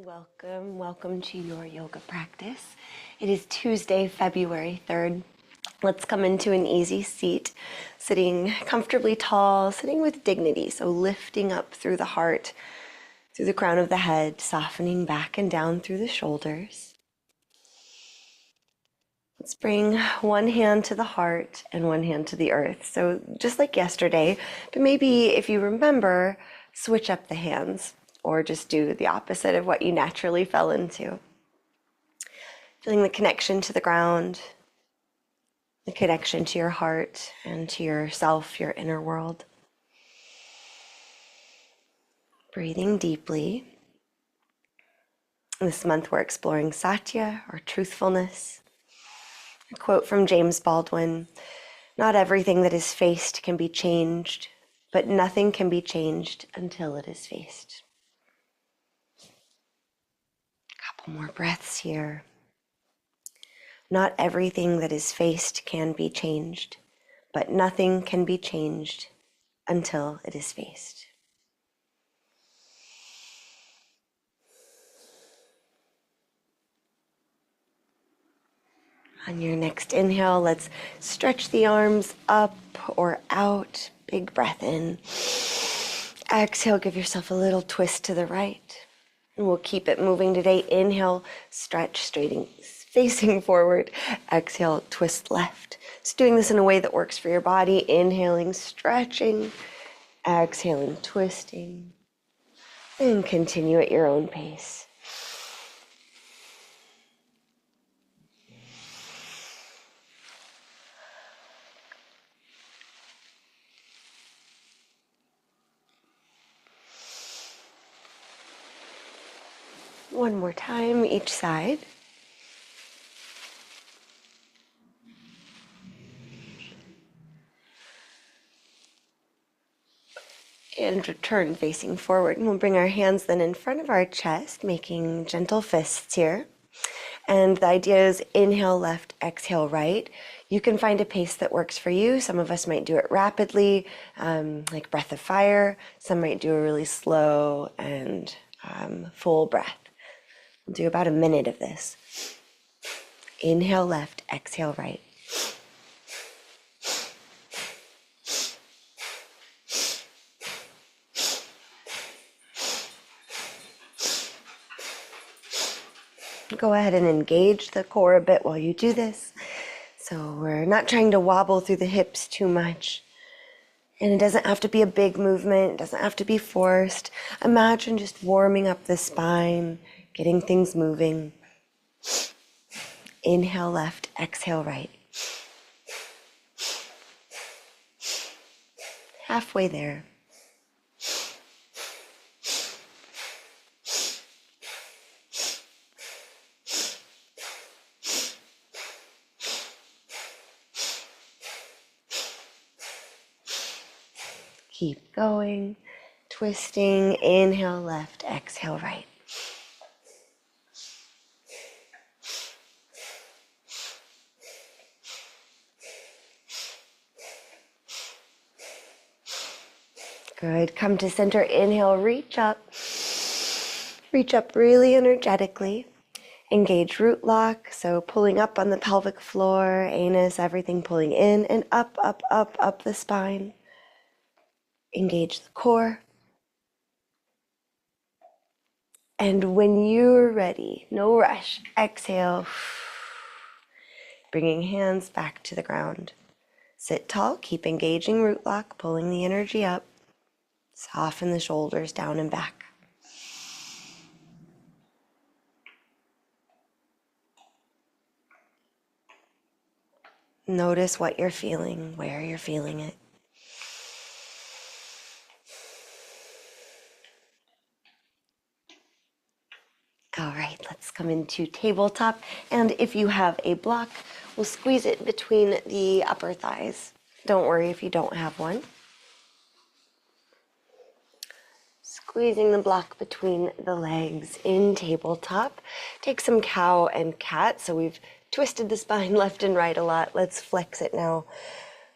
Welcome to your yoga practice. It is Tuesday, February 3rd. Let's come into an easy seat, sitting comfortably tall, sitting with dignity. So lifting up through the heart, through the crown of the head, softening back and down through the shoulders. Let's bring one hand to the heart and one hand to the earth. So just like yesterday, but maybe if you remember, switch up the hands or just do the opposite of what you naturally fell into. Feeling the connection to the ground, the connection to your heart and to yourself, your inner world. Breathing deeply. This month we're exploring Satya, or truthfulness. A quote from James Baldwin: "Not everything that is faced can be changed, but nothing can be changed until it is faced." Couple more breaths here. Not everything that is faced can be changed, but nothing can be changed until it is faced. On your next inhale, let's stretch the arms up or out. Big breath in. Exhale, give yourself a little twist to the right. And we'll keep it moving today. Inhale, stretch, facing forward. Exhale, twist left. Just doing this in a way that works for your body. Inhaling, stretching. Exhaling, twisting. And continue at your own pace. One more time, each side. And return facing forward. And we'll bring our hands then in front of our chest, making gentle fists here. And the idea is inhale left, exhale right. You can find a pace that works for you. Some of us might do it rapidly, like breath of fire. Some might do a really slow and full breath. We'll do about a minute of this. Inhale left, exhale right. Go ahead and engage the core a bit while you do this. So we're not trying to wobble through the hips too much. And it doesn't have to be a big movement. It doesn't have to be forced. Imagine just warming up the spine, getting things moving. Inhale left, exhale right. Halfway there. Keep going, twisting, inhale left, exhale right. Good, come to center, inhale, reach up really energetically. Engage root lock, so pulling up on the pelvic floor, anus, everything pulling in and up, up the spine. Engage the core. And when you're ready, no rush, exhale. Bringing hands back to the ground. Sit tall, keep engaging root lock, pulling the energy up. Soften the shoulders down and back. Notice what you're feeling, where you're feeling it. All right, let's come into tabletop. And if you have a block, we'll squeeze it between the upper thighs. Don't worry if you don't have one. Squeezing the block between the legs in tabletop. Take some cow and cat. So we've twisted the spine left and right a lot. Let's flex it now,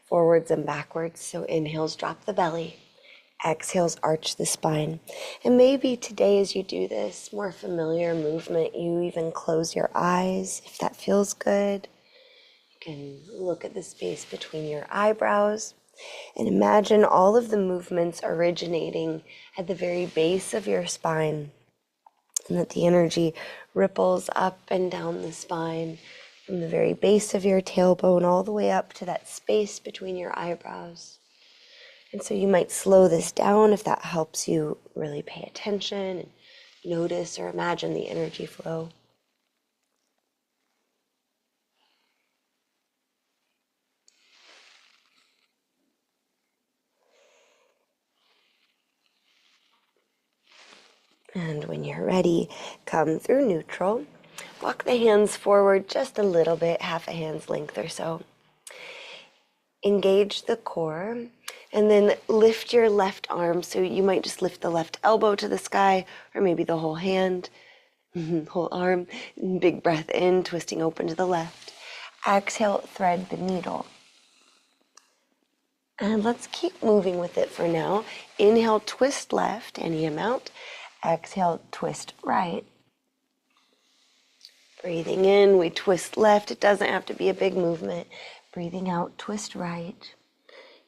forwards and backwards. So inhales, drop the belly. Exhales, arch the spine. And maybe today as you do this more familiar movement, you even close your eyes if that feels good. You can look at the space between your eyebrows and imagine all of the movements originating at the very base of your spine, and that the energy ripples up and down the spine from the very base of your tailbone all the way up to that space between your eyebrows. And so you might slow this down if that helps you really pay attention and notice or imagine the energy flow. And when you're ready, come through neutral. Walk the hands forward just a little bit, half a hand's length or so. Engage the core, and then lift your left arm. So you might just lift the left elbow to the sky, or maybe the whole hand, whole arm. Big breath in, twisting open to the left. Exhale, thread the needle. And let's keep moving with it for now. Inhale, twist left, any amount. Exhale, twist right. Breathing in, we twist left. It doesn't have to be a big movement. Breathing out, twist right.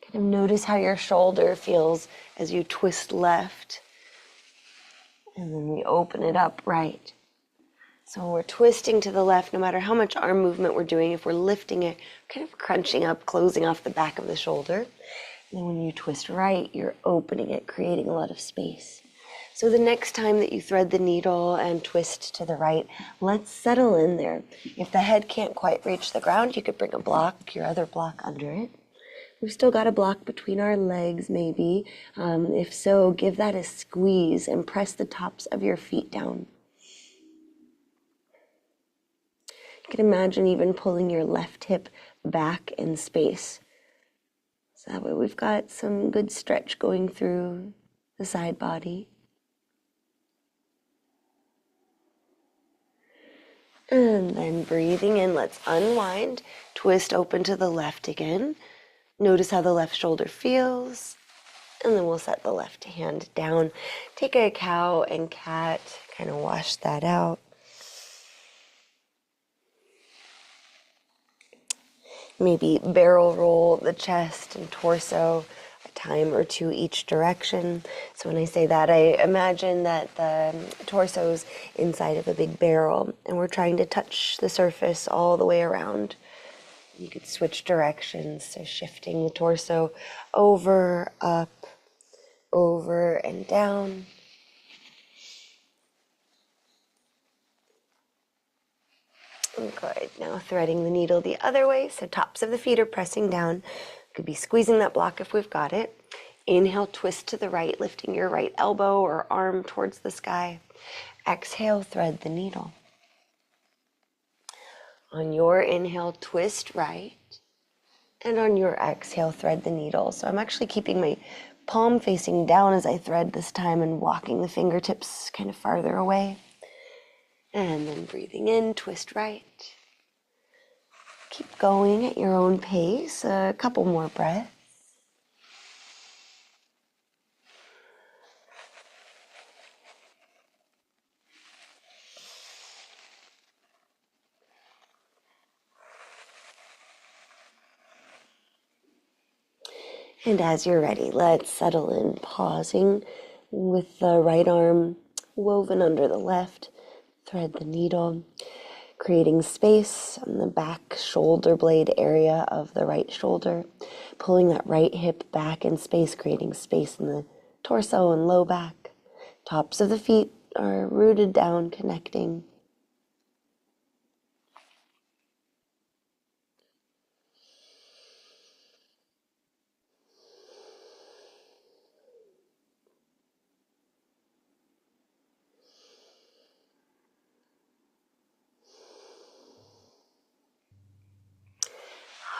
Kind of notice how your shoulder feels as you twist left. And then we open it up right. So when we're twisting to the left, no matter how much arm movement we're doing, if we're lifting it, kind of crunching up, closing off the back of the shoulder. And then when you twist right, you're opening it, creating a lot of space. So the next time that you thread the needle and twist to the right, let's settle in there. If the head can't quite reach the ground, you could bring a block, your other block under it. We've still got a block between our legs, maybe. If so, give that a squeeze and press the tops of your feet down. You can imagine even pulling your left hip back in space. So that way we've got some good stretch going through the side body. And then breathing in, let's unwind, twist open to the left again. Notice how the left shoulder feels. And then we'll set the left hand down. Take a cow and cat, kind of wash that out. Maybe barrel roll the chest and torso a time or two each direction. So when I say that, I imagine that the torso's inside of a big barrel and we're trying to touch the surface all the way around. You could switch directions, so shifting the torso over, up, over, and down. Good. Now threading the needle the other way, so tops of the feet are pressing down. Could be squeezing that block if we've got it. Inhale, twist to the right, lifting your right elbow or arm towards the sky. Exhale, thread the needle. On your inhale, twist right. And on your exhale, thread the needle. So I'm actually keeping my palm facing down as I thread this time and walking the fingertips kind of farther away. And then breathing in, twist right. Keep going at your own pace, a couple more breaths. And as you're ready, let's settle in, pausing with the right arm woven under the left. Thread the needle, creating space on the back shoulder blade area of the right shoulder, pulling that right hip back in space, creating space in the torso and low back. Tops of the feet are rooted down, connecting.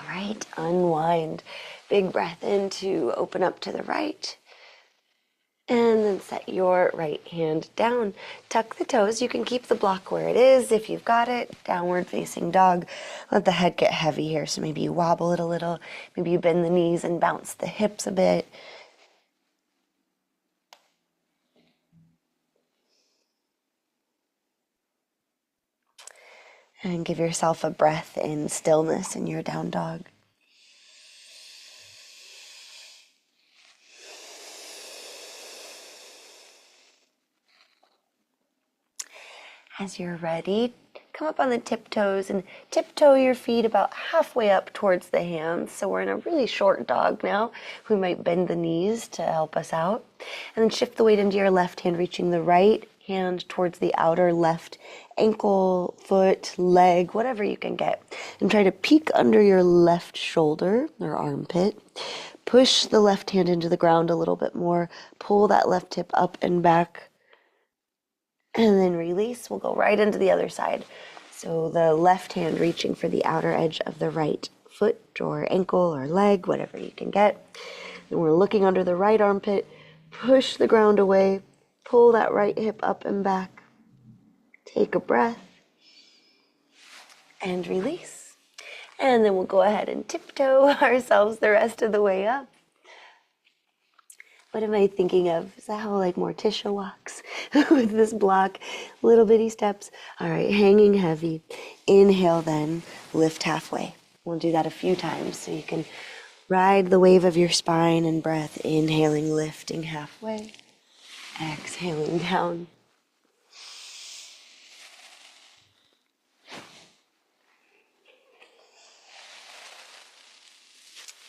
All right, unwind. Big breath in to open up to the right. And then set your right hand down. Tuck the toes. You can keep the block where it is if you've got it. Downward facing dog. Let the head get heavy here. So maybe you wobble it a little. Maybe you bend the knees and bounce the hips a bit. And give yourself a breath in stillness in your down dog. As you're ready, come up on the tiptoes and tiptoe your feet about halfway up towards the hands. So we're in a really short dog now. We might bend the knees to help us out. And then shift the weight into your left hand, reaching the right hand towards the outer left ankle, foot, leg, whatever you can get. And try to peek under your left shoulder or armpit. Push the left hand into the ground a little bit more. Pull that left hip up and back. And then release. We'll go right into the other side. So the left hand reaching for the outer edge of the right foot or ankle or leg, whatever you can get. And we're looking under the right armpit. Push the ground away. Pull that right hip up and back. Take a breath. And release. And then we'll go ahead and tiptoe ourselves the rest of the way up. What am I thinking of? Is that how like Morticia walks with this block? Little bitty steps. All right, hanging heavy. Inhale then, lift halfway. We'll do that a few times so you can ride the wave of your spine and breath. Inhaling, lifting halfway. Exhaling down.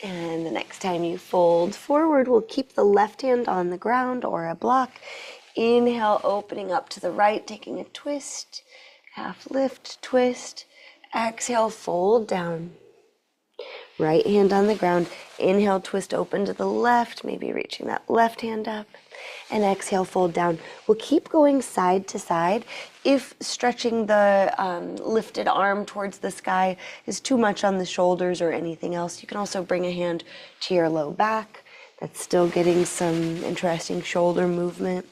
And the next time you fold forward, we'll keep the left hand on the ground or a block. Inhale, opening up to the right, taking a twist. Half lift, twist. Exhale, fold down. Right hand on the ground. Inhale, twist open to the left, maybe reaching that left hand up. And exhale, fold down. We'll keep going side to side. If stretching the lifted arm towards the sky is too much on the shoulders or anything else, you can also bring a hand to your low back. That's still getting some interesting shoulder movement.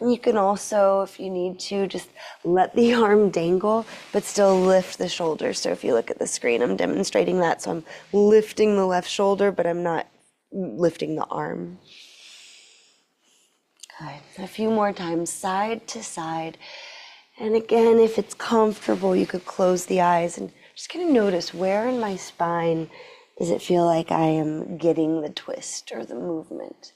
And you can also, if you need to, just let the arm dangle, but still lift the shoulder. So if you look at the screen, I'm demonstrating that. So I'm lifting the left shoulder, but I'm not lifting the arm. Good. A few more times, side to side. And again, if it's comfortable, you could close the eyes and just kind of notice where in my spine does it feel like I am getting the twist or the movement.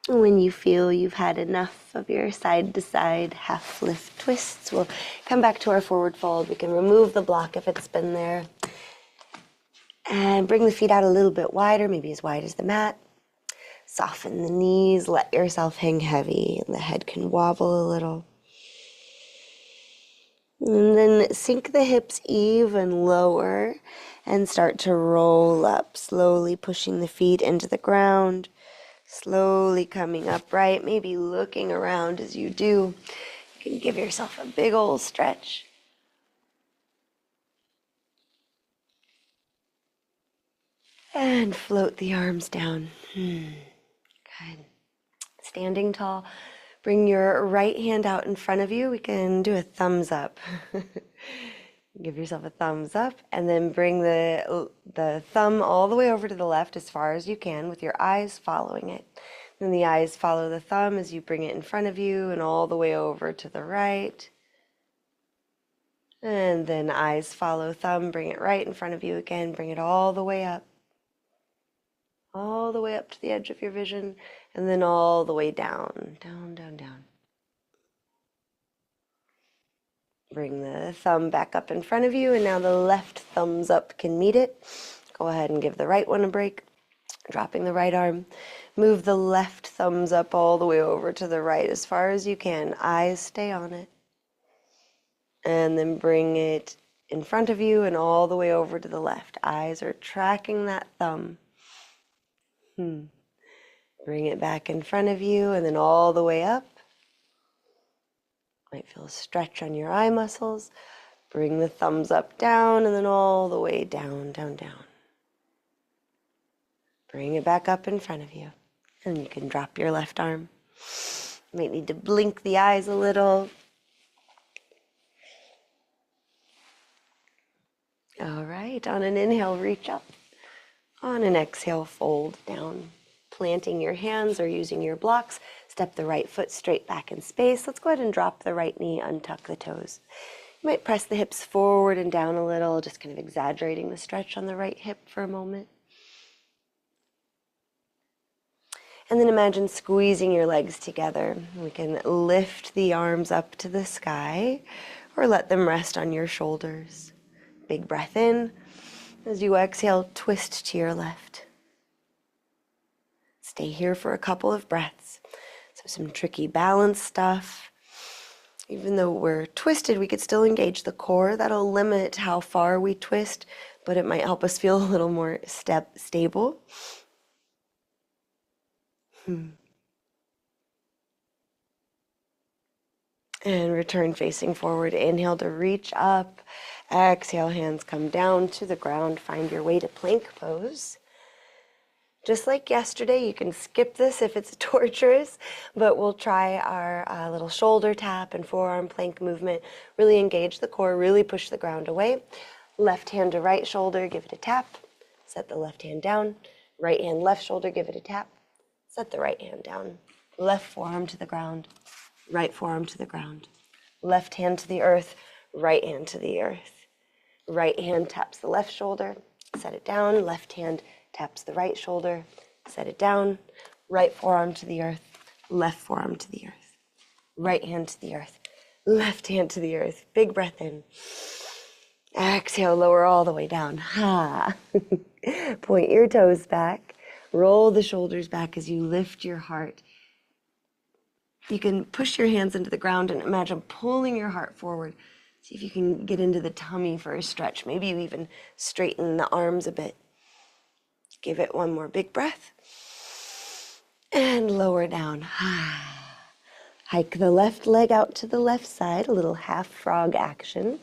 When you feel you've had enough of your side-to-side half lift twists, we'll come back to our forward fold. We can remove the block if it's been there. And bring the feet out a little bit wider, maybe as wide as the mat. Soften the knees, let yourself hang heavy, and the head can wobble a little. And then sink the hips even lower and start to roll up, slowly pushing the feet into the ground. Slowly coming upright, maybe looking around as you do. You can give yourself a big old stretch. And float the arms down. Good. Standing tall. Bring your right hand out in front of you. We can do a thumbs up. Give yourself a thumbs up, and then bring the thumb all the way over to the left as far as you can with your eyes following it. Then the eyes follow the thumb as you bring it in front of you and all the way over to the right. And then eyes follow thumb, bring it right in front of you again, bring it all the way up. All the way up to the edge of your vision, and then all the way down, down, down, down. Bring the thumb back up in front of you, and now the left thumbs up can meet it. Go ahead and give the right one a break. Dropping the right arm. Move the left thumbs up all the way over to the right as far as you can. Eyes stay on it. And then bring it in front of you and all the way over to the left. Eyes are tracking that thumb. Bring it back in front of you and then all the way up. Might feel a stretch on your eye muscles. Bring the thumbs up, down, and then all the way down, down, down. Bring it back up in front of you. And you can drop your left arm. You might need to blink the eyes a little. All right, on an inhale, reach up. On an exhale, fold down. Planting your hands or using your blocks, step the right foot straight back in space. Let's go ahead and drop the right knee, untuck the toes. You might press the hips forward and down a little, just kind of exaggerating the stretch on the right hip for a moment. And then imagine squeezing your legs together. We can lift the arms up to the sky or let them rest on your shoulders. Big breath in. As you exhale, twist to your left. Stay here for a couple of breaths. So some tricky balance stuff. Even though we're twisted, we could still engage the core. That'll limit how far we twist, but it might help us feel a little more stable. And return facing forward. Inhale to reach up. Exhale, hands come down to the ground. Find your way to plank pose. Just like yesterday, you can skip this if it's torturous, but we'll try our little shoulder tap and forearm plank movement. Really engage the core, really push the ground away. Left hand to right shoulder, give it a tap. Set the left hand down. Right hand, left shoulder, give it a tap. Set the right hand down. Left forearm to the ground. Right forearm to the ground. Left hand to the earth. Right hand to the earth. Right hand taps the left shoulder. Set it down. Left hand taps the right shoulder, set it down, right forearm to the earth, left forearm to the earth, right hand to the earth, left hand to the earth. Big breath in. Exhale, lower all the way down. Ha! Point your toes back, roll the shoulders back as you lift your heart. You can push your hands into the ground and imagine pulling your heart forward. See if you can get into the tummy for a stretch. Maybe you even straighten the arms a bit. Give it one more big breath. And lower down. Hike the left leg out to the left side, a little half frog action.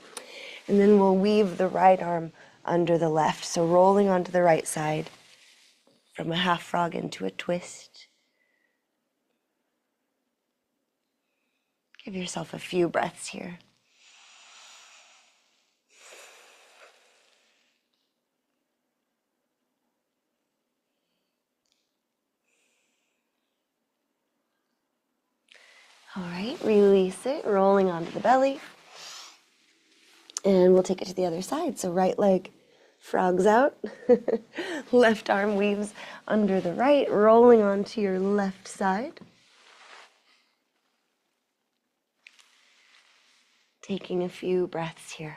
And then we'll weave the right arm under the left. So rolling onto the right side from a half frog into a twist. Give yourself a few breaths here. All right, release it, rolling onto the belly. And we'll take it to the other side. So right leg frogs out. Left arm weaves under the right, rolling onto your left side. Taking a few breaths here.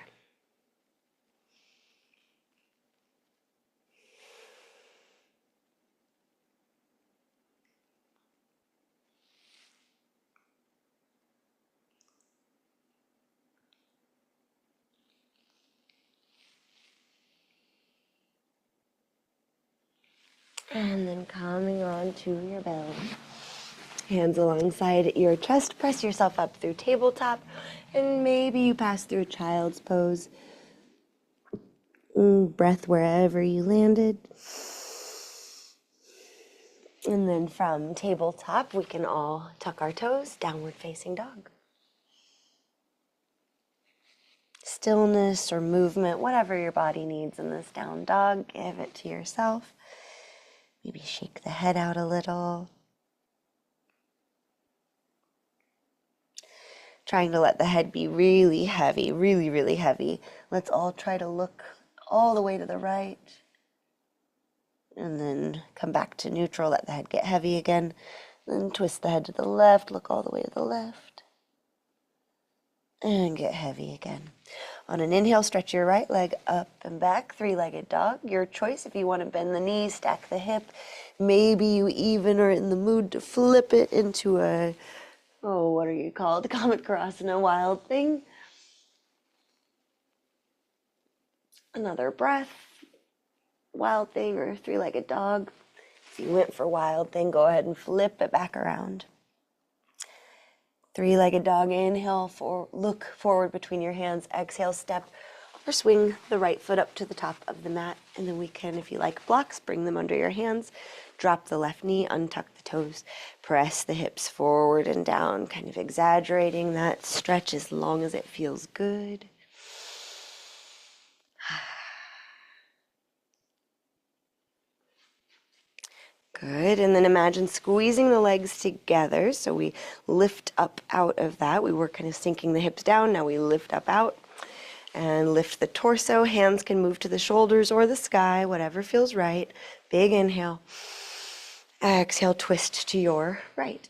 And then coming on to your belly. Hands alongside your chest. Press yourself up through tabletop. And maybe you pass through child's pose. Breath wherever you landed. And then from tabletop, we can all tuck our toes, downward facing dog. Stillness or movement, whatever your body needs in this down dog, give it to yourself. Maybe shake the head out a little. Trying to let the head be really heavy, really, really heavy. Let's all try to look all the way to the right. And then come back to neutral, let the head get heavy again. Then twist the head to the left, look all the way to the left. And get heavy again. On an inhale, stretch your right leg up and back, three-legged dog. Your choice if you want to bend the knee, stack the hip. Maybe you even are in the mood to flip it into a, what are you called? Comet Karasana, wild thing. Another breath, wild thing or three-legged dog. If you went for wild thing, go ahead and flip it back around. Three-legged dog, inhale, look forward between your hands. Exhale, step or swing the right foot up to the top of the mat. And then we can, if you like blocks, bring them under your hands. Drop the left knee, untuck the toes. Press the hips forward and down, kind of exaggerating that stretch as long as it feels good. Good, and then imagine squeezing the legs together. So we lift up out of that. We were kind of sinking the hips down. Now we lift up out and lift the torso. Hands can move to the shoulders or the sky, whatever feels right. Big inhale. Exhale, twist to your right.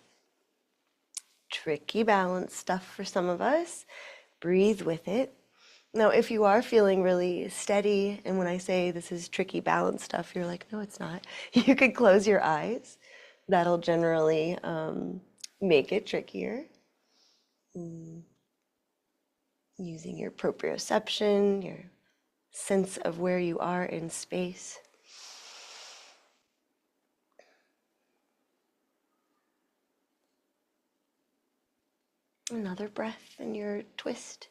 Tricky balance stuff for some of us. Breathe with it. Now, if you are feeling really steady, and when I say this is tricky balance stuff, you're like, no, it's not. You could close your eyes. That'll generally make it trickier. Using your proprioception, your sense of where you are in space. Another breath in your twist.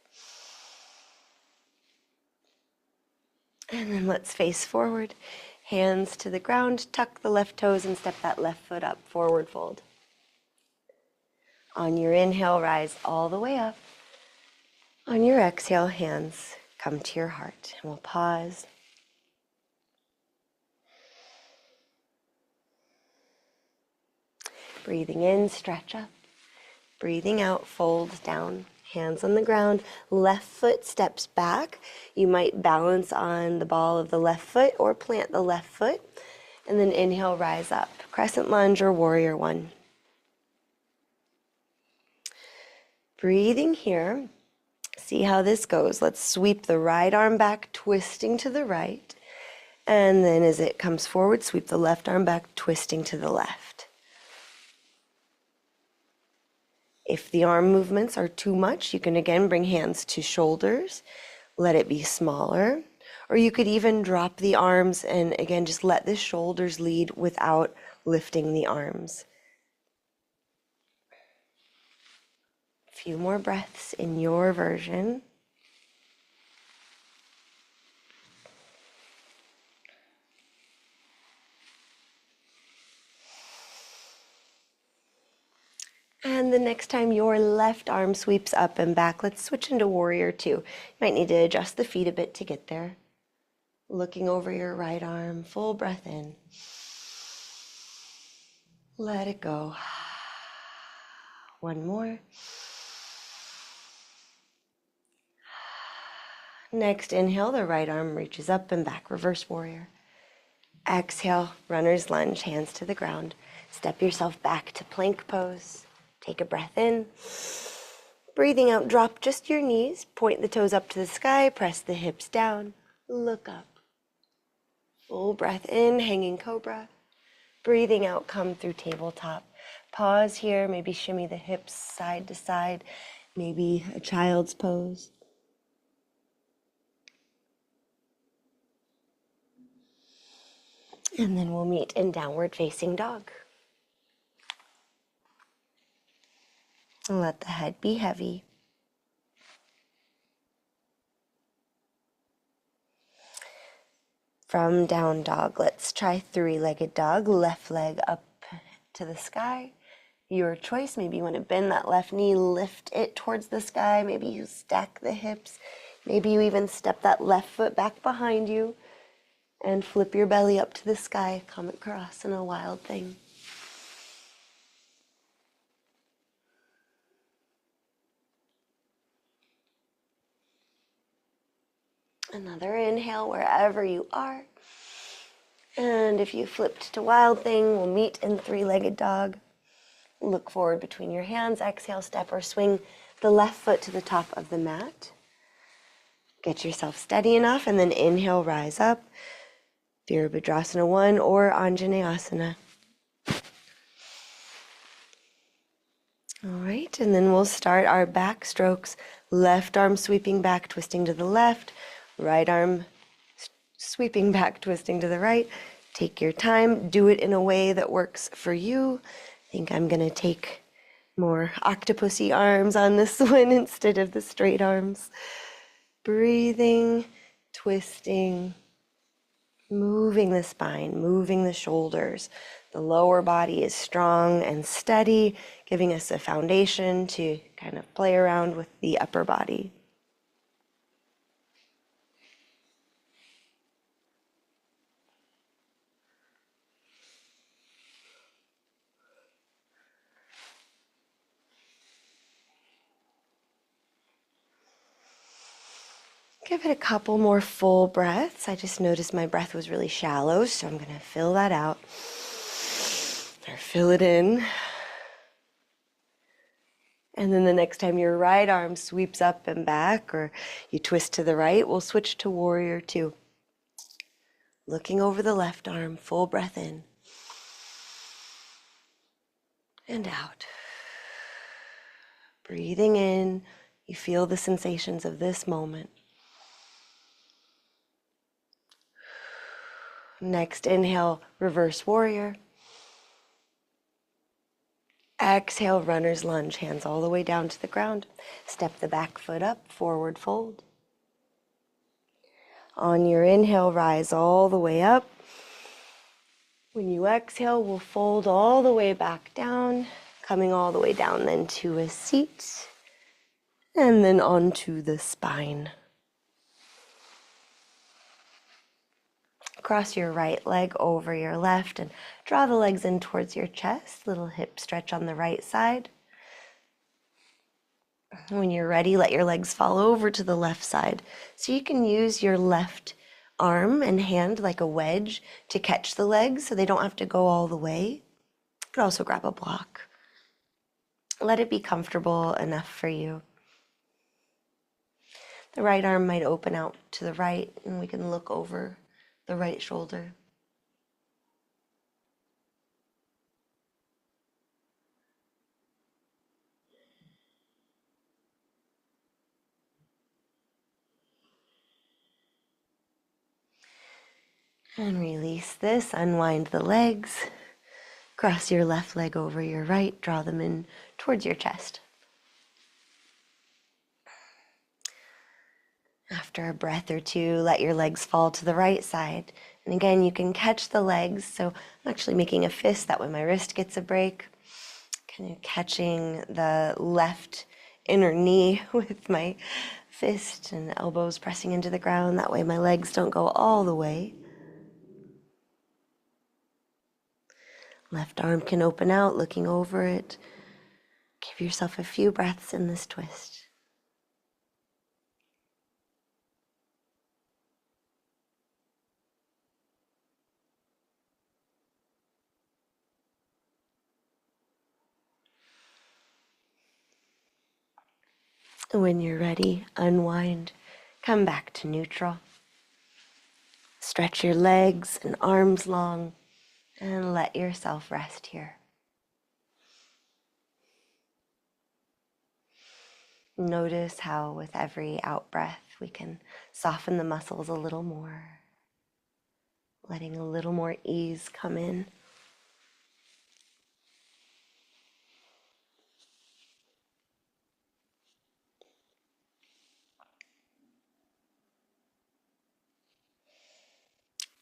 And then let's face forward. Hands to the ground, tuck the left toes and step that left foot up, forward fold. On your inhale, rise all the way up. On your exhale, hands come to your heart. And we'll pause. Breathing in, stretch up. Breathing out, fold down. Hands on the ground. Left foot steps back. You might balance on the ball of the left foot or plant the left foot. And then inhale, rise up. Crescent lunge or warrior one. Breathing here. See how this goes. Let's sweep the right arm back, twisting to the right. And then as it comes forward, sweep the left arm back, twisting to the left. If the arm movements are too much, you can again bring hands to shoulders, let it be smaller. Or you could even drop the arms and again, just let the shoulders lead without lifting the arms. A few more breaths in your version. And the next time your left arm sweeps up and back, let's switch into warrior two. You might need to adjust the feet a bit to get there. Looking over your right arm, full breath in. Let it go. One more. Next inhale, the right arm reaches up and back, reverse warrior. Exhale, runner's lunge, hands to the ground. Step yourself back to plank pose. Take a breath in. Breathing out, drop just your knees. Point the toes up to the sky. Press the hips down. Look up. Full breath in, hanging cobra. Breathing out, come through tabletop. Pause here, maybe shimmy the hips side to side. Maybe a child's pose. And then we'll meet in downward facing dog. And let the head be heavy. From down dog, let's try three-legged dog. Left leg up to the sky. Your choice. Maybe you want to bend that left knee, lift it towards the sky. Maybe you stack the hips. Maybe you even step that left foot back behind you and flip your belly up to the sky. Comet Karasana, wild thing. Another inhale wherever you are. And if you flipped to wild thing, we'll meet in three-legged dog. Look forward between your hands. Exhale, step or swing the left foot to the top of the mat. Get yourself steady enough and then inhale, rise up. Virabhadrasana 1 or Anjaneyasana. All right, and then we'll start our back strokes. Left arm sweeping back, twisting to the left. Right arm sweeping back, twisting to the right. Take your time. Do it in a way that works for you. I think I'm going to take more octopusy arms on this one instead of the straight arms. Breathing, twisting, moving the spine, moving the shoulders. The lower body is strong and steady, giving us a foundation to kind of play around with the upper body. Give it a couple more full breaths. I just noticed my breath was really shallow, so I'm going to fill that out. Or fill it in. And then the next time your right arm sweeps up and back, or you twist to the right, we'll switch to warrior two. Looking over the left arm, full breath in. And out. Breathing in, you feel the sensations of this moment. Next, inhale, reverse warrior. Exhale, runner's lunge, hands all the way down to the ground. Step the back foot up, forward fold. On your inhale, rise all the way up. When you exhale, we'll fold all the way back down, coming all the way down then to a seat, and then onto the spine. Cross your right leg over your left and draw the legs in towards your chest. Little hip stretch on the right side. When you're ready, let your legs fall over to the left side. So you can use your left arm and hand like a wedge to catch the legs so they don't have to go all the way. You could also grab a block. Let it be comfortable enough for you. The right arm might open out to the right and we can look over the right shoulder. And release this, unwind the legs. Cross your left leg over your right, draw them in towards your chest. After a breath or two, let your legs fall to the right side. And again, you can catch the legs. So I'm actually making a fist, that way my wrist gets a break. Kind of catching the left inner knee with my fist and elbows pressing into the ground. That way my legs don't go all the way. Left arm can open out, looking over it. Give yourself a few breaths in this twist. When you're ready, unwind, come back to neutral. Stretch your legs and arms long and let yourself rest here. Notice how with every out breath we can soften the muscles a little more, letting a little more ease come in.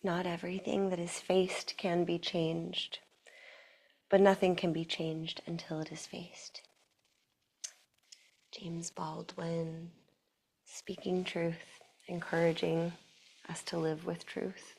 Not everything that is faced can be changed, but nothing can be changed until it is faced. James Baldwin, speaking truth, encouraging us to live with truth.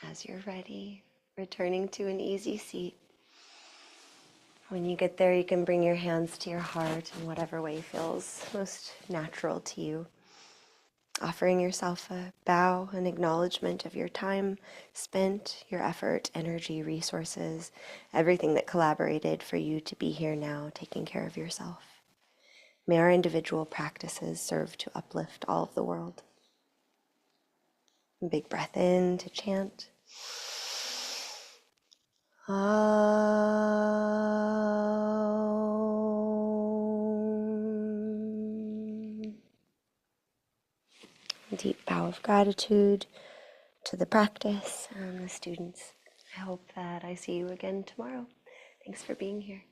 As you're ready, returning to an easy seat. When you get there, you can bring your hands to your heart in whatever way feels most natural to you. Offering yourself a bow, an acknowledgement of your time spent, your effort, energy, resources, everything that collaborated for you to be here now, taking care of yourself. May our individual practices serve to uplift all of the world. A big breath in to chant. Deep bow of gratitude to the practice and the students. I hope that I see you again tomorrow. Thanks for being here.